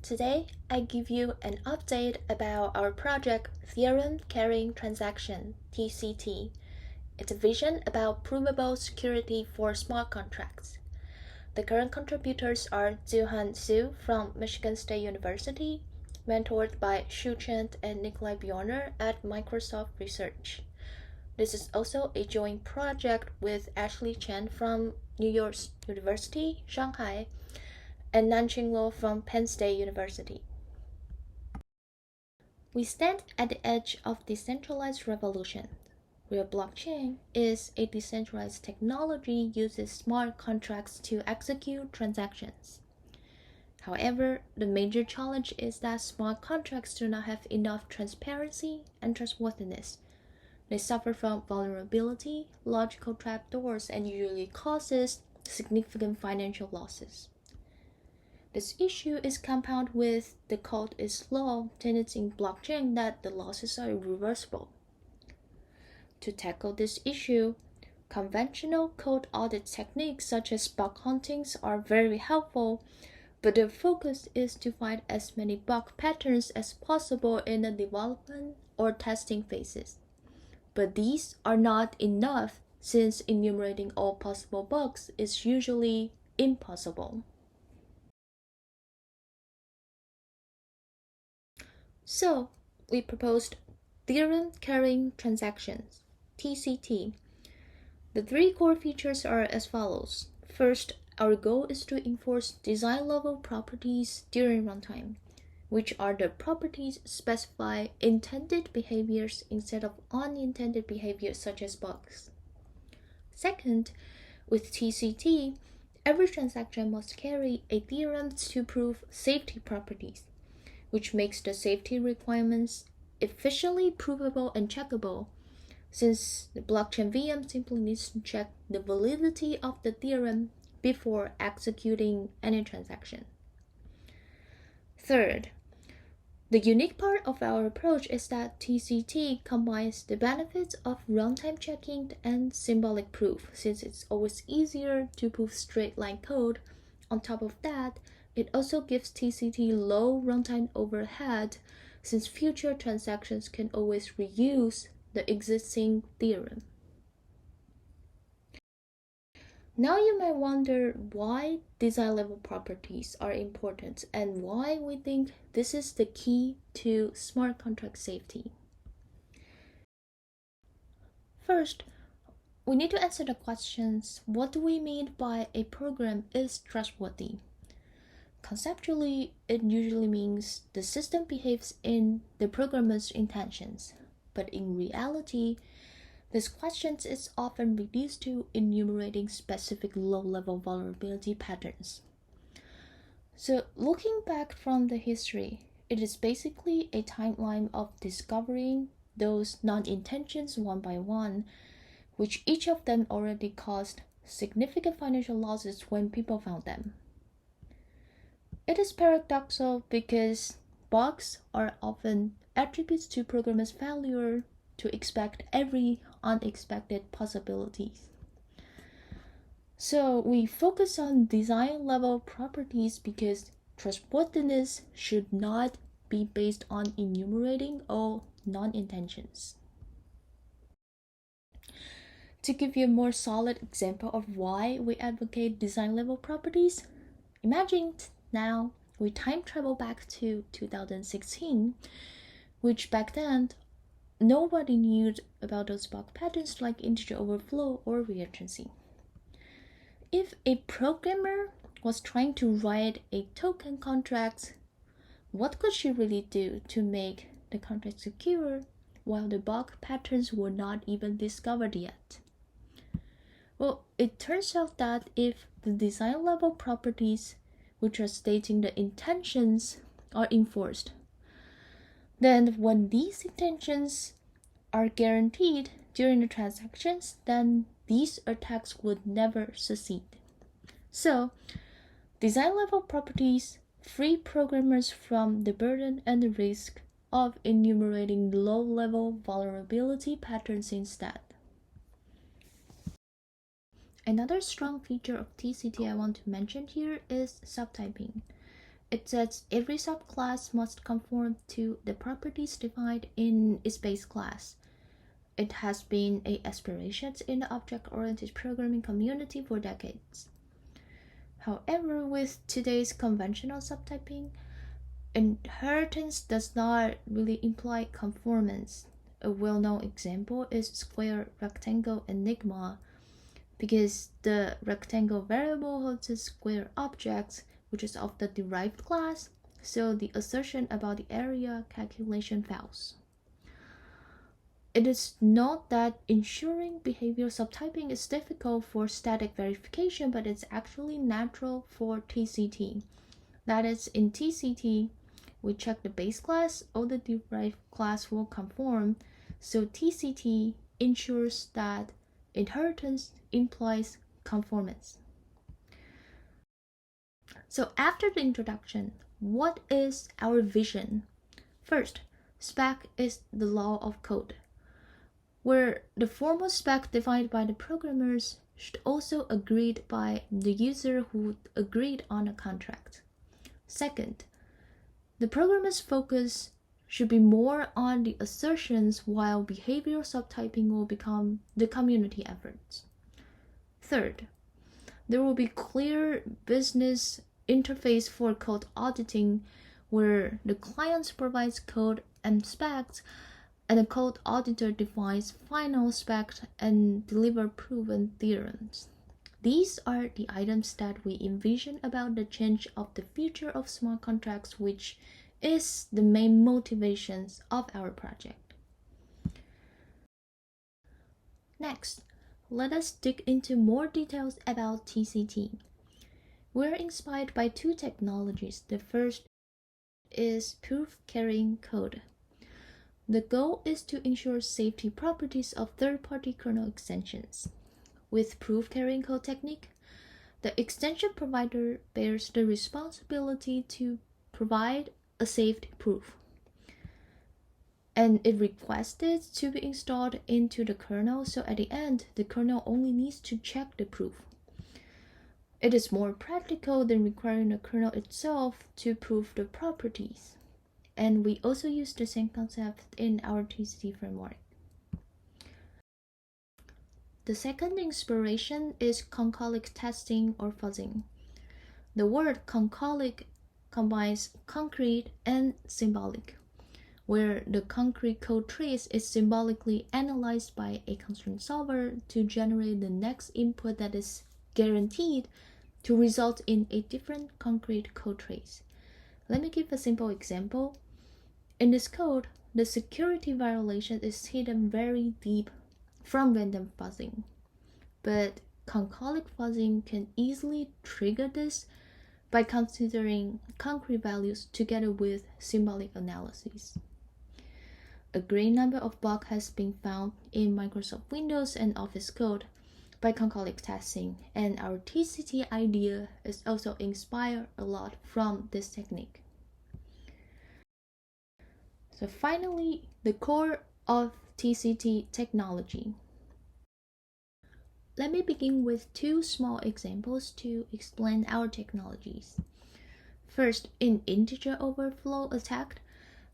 Today, I give you an update about our project Theorem-Carrying-Transaction, TCT. It's a vision about provable security for smart contracts. The current contributors are Tzu-Han from Michigan State University, mentored by Shu Chen and Nikolai Bjorner at Microsoft Research. This is also a joint project with Ashley Chen from New York University, Shanghai, and Nanqing Luo from Penn State University. We stand at the edge of decentralized revolution, where blockchain is a decentralized technology uses smart contracts to execute transactions. However, the major challenge is that smart contracts do not have enough transparency and trustworthiness. They suffer from vulnerability, logical trapdoors, and usually causes significant financial losses. This issue is compounded with the code is slow tenets in blockchain that the losses are irreversible. To tackle this issue, conventional code audit techniques such as bug huntings are very helpful, but the focus is to find as many bug patterns as possible in the development or testing phases. But these are not enough since enumerating all possible bugs is usually impossible. So, we proposed Theorem-Carrying-Transactions, TCT. The three core features are as follows. First, our goal is to enforce design-level properties during runtime, which are the properties specify intended behaviors instead of unintended behaviors such as bugs. Second, with TCT, every transaction must carry a theorem to prove safety properties, which makes the safety requirements efficiently provable and checkable, since the blockchain VM simply needs to check the validity of the theorem before executing any transaction. Third, the unique part of our approach is that TCT combines the benefits of runtime checking and symbolic proof, since it's always easier to prove straight-line code. On top of that, it also gives TCT low runtime overhead, since future transactions can always reuse the existing theorem. Now you might wonder why design-level properties are important and why we think this is the key to smart contract safety. First, we need to answer the questions: what do we mean by a program is trustworthy? Conceptually, it usually means the system behaves in the programmer's intentions, but in reality, this question is often reduced to enumerating specific low-level vulnerability patterns. So, looking back from the history, it is basically a timeline of discovering those non-intentions one by one, which each of them already caused significant financial losses when people found them. It is paradoxical because bugs are often attributes to programmers' failure to expect every unexpected possibilities. So we focus on design-level properties because trustworthiness should not be based on enumerating all non-intentions. To give you a more solid example of why we advocate design-level properties, imagine now we time travel back to 2016, which back then nobody knew about those bug patterns like integer overflow or reentrancy. If a programmer was trying to write a token contract, what could she really do to make the contract secure while the bug patterns were not even discovered yet? Well, it turns out that if the design level properties, which are stating the intentions, are enforced, then when these intentions are guaranteed during the transactions, then these attacks would never succeed. So, design level properties free programmers from the burden and the risk of enumerating low-level vulnerability patterns instead. Another strong feature of TCT I want to mention here is subtyping. it says every subclass must conform to the properties defined in its base class. It has been an aspiration in the object-oriented programming community for decades. However, with today's conventional subtyping, inheritance does not really imply conformance. A well-known example is square rectangle enigma, because the rectangle variable holds a square object, which is of the derived class, so the assertion about the area calculation fails. It is not that ensuring behavior subtyping is difficult for static verification, but it's actually natural for TCT. That is, in TCT, we check the base class, all the derived class will conform, so TCT ensures that inheritance implies conformance. So after the introduction, what is our vision? First, spec is the law of code, where the formal spec defined by the programmers should also agreed by the user who agreed on a contract. Second, the programmer's focus should be more on the assertions, while behavioral subtyping will become the community efforts. Third, there will be clear business interface for code auditing, where the client provides code and specs, and the code auditor defines final specs and deliver proven theorems. These are the items that we envision about the change of the future of smart contracts, which is the main motivations of our project. Next, let us dig into more details about TCT. We're inspired by two technologies. The first is proof-carrying code. The goal is to ensure safety properties of third-party kernel extensions. With proof-carrying code technique, the extension provider bears the responsibility to provide a safe proof, and it requests it to be installed into the kernel, so at the end, the kernel only needs to check the proof. It is more practical than requiring the kernel itself to prove the properties. And we also use the same concept in our TCT framework. The second inspiration is concolic testing or fuzzing. The word concolic combines concrete and symbolic, where the concrete code trace is symbolically analyzed by a constraint solver to generate the next input that is guaranteed to result in a different concrete code trace. Let me give a simple example. In this code, the security violation is hidden very deep from random fuzzing, but concolic fuzzing can easily trigger this by considering concrete values together with symbolic analysis. A great number of bugs has been found in Microsoft Windows and Office code by concolic testing, and our TCT idea is also inspired a lot from this technique. So finally, the core of TCT technology. Let me begin with two small examples to explain our technologies. First, in integer overflow attack,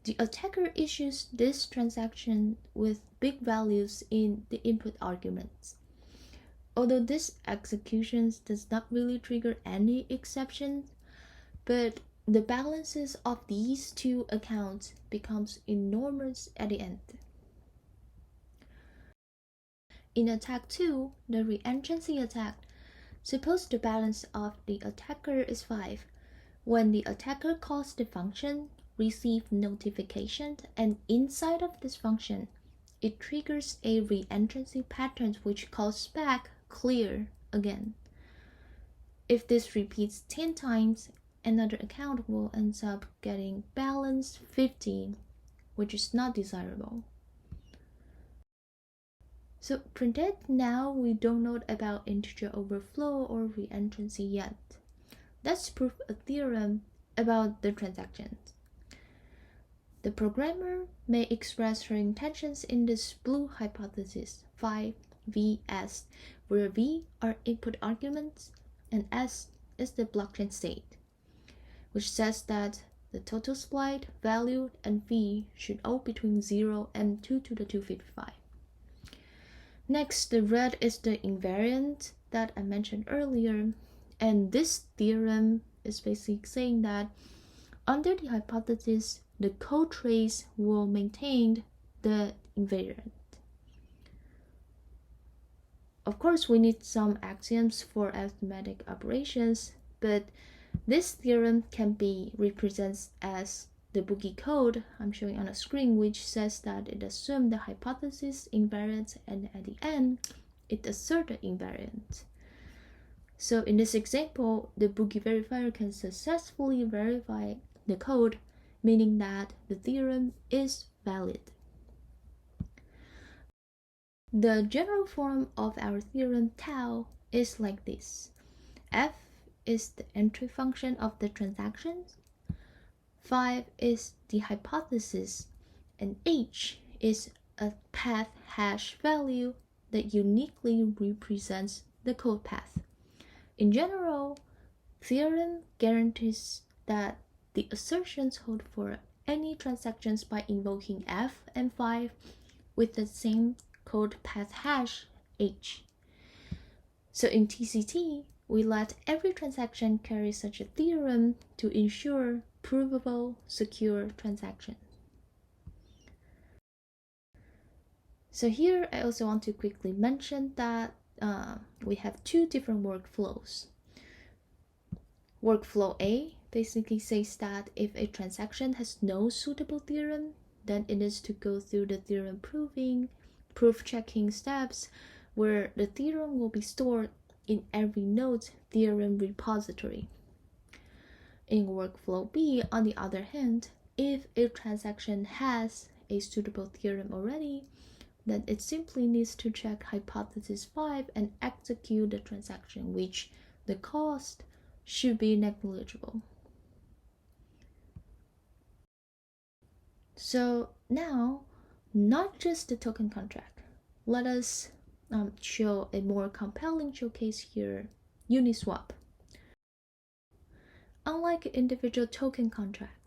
the attacker issues this transaction with big values in the input arguments. Although this execution does not really trigger any exceptions, but the balances of these two accounts becomes enormous at the end. In attack 2, the reentrancy attack, suppose the balance of the attacker is 5. When the attacker calls the function, receive notification, and inside of this function, it triggers a reentrancy pattern which calls back clear again. If this repeats 10 times, another account will end up getting balance 50, which is not desirable. So pretend now we don't know about integer overflow or reentrancy yet. Let's prove a theorem about the transactions. The programmer may express her intentions in this blue hypothesis, phi vs, where v are input arguments and s is the blockchain state. which says that the total supply, value, and fee should all be between 0 and 2 to the 255. Next, the red is the invariant that I mentioned earlier, and this theorem is basically saying that under the hypothesis, the code trace will maintain the invariant. Of course, we need some axioms for arithmetic operations, but this theorem can be represented as the boogie code I'm showing on the screen, which says that it assumes the hypothesis invariant and at the end, it asserts the invariant. So in this example, the boogie verifier can successfully verify the code, meaning that the theorem is valid. The general form of our theorem tau is like this. F is the entry function of the transaction, 5 is the hypothesis, and H is a path hash value that uniquely represents the code path. In general, theorem guarantees that the assertions hold for any transactions by invoking F and 5 with the same code path hash H. So in TCT, we let every transaction carry such a theorem to ensure provable, secure transaction. So here I also want to quickly mention that we have two different workflows. Workflow A basically says that if a transaction has no suitable theorem, then it needs to go through the theorem proof checking steps where the theorem will be stored in every node's theorem repository. In workflow B, on the other hand, if a transaction has a suitable theorem already, then it simply needs to check hypothesis 5 and execute the transaction, which the cost should be negligible. So now, not just the token contract. Let us show a more compelling showcase here, Uniswap. Unlike an individual token contract,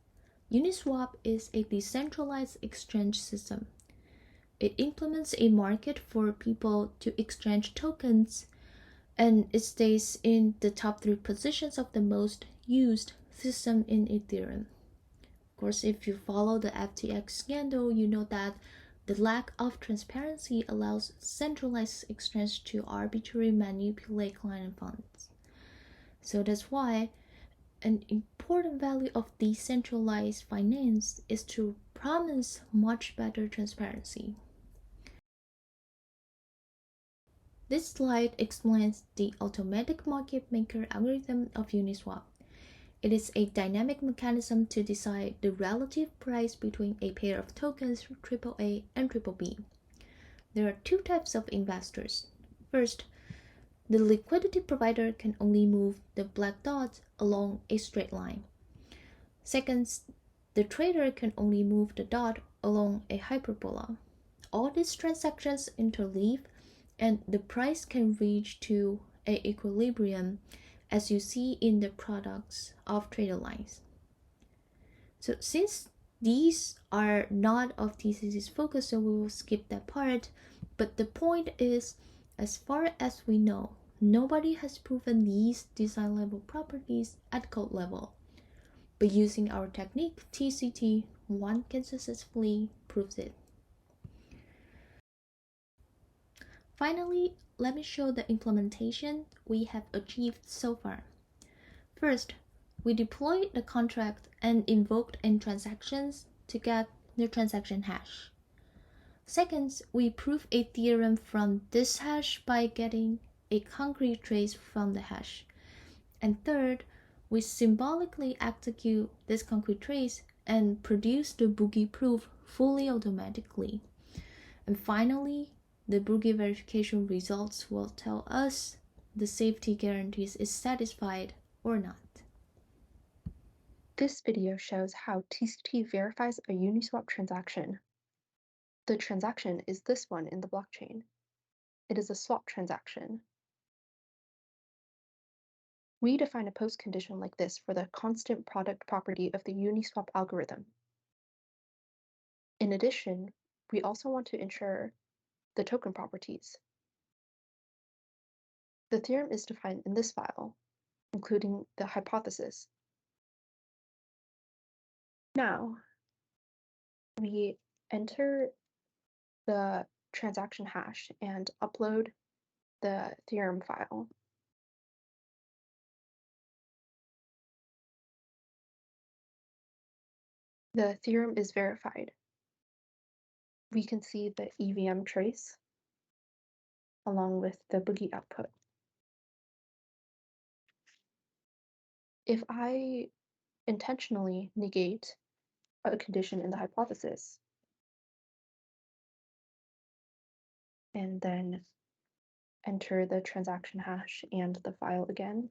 Uniswap is a decentralized exchange system. It implements a market for people to exchange tokens, and it stays in the top 3 positions of the most used system in Ethereum. Of course, if you follow the FTX scandal, you know that the lack of transparency allows centralized exchange to arbitrarily manipulate client funds. So that's why an important value of decentralized finance is to promise much better transparency. This slide explains the automatic market maker algorithm of Uniswap. It is a dynamic mechanism to decide the relative price between a pair of tokens AAA and BBB. There are two types of investors. First, the liquidity provider can only move the black dots along a straight line. Second, the trader can only move the dot along a hyperbola. All these transactions interleave, and the price can reach to an equilibrium, as you see in the products of trader lines. So since these are not of TCC's focus, so we will skip that part. But the point is, as far as we know, nobody has proven these design level properties at code level. But using our technique, TCT, one can successfully prove it. Finally, let me show the implementation we have achieved so far. First, we deployed the contract and invoked in transactions to get the transaction hash. Second, we prove a theorem from this hash by getting a concrete trace from the hash. And third, we symbolically execute this concrete trace and produce the boogie proof fully automatically. And finally, the boogie verification results will tell us the safety guarantees is satisfied or not. This video shows how TCT verifies a Uniswap transaction. The transaction is this one in the blockchain. It is a swap transaction. We define a post condition like this for the constant product property of the Uniswap algorithm. In addition, we also want to ensure the token properties. The theorem is defined in this file, including the hypothesis. Now, we enter the transaction hash and upload the theorem file. The theorem is verified. We can see the EVM trace along with the boogie output. If I intentionally negate a condition in the hypothesis and then enter the transaction hash and the file again,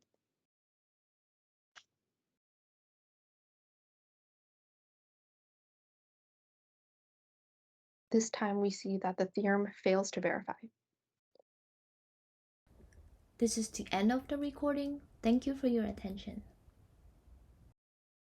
this time we see that the theorem fails to verify. This is the end of the recording. Thank you for your attention.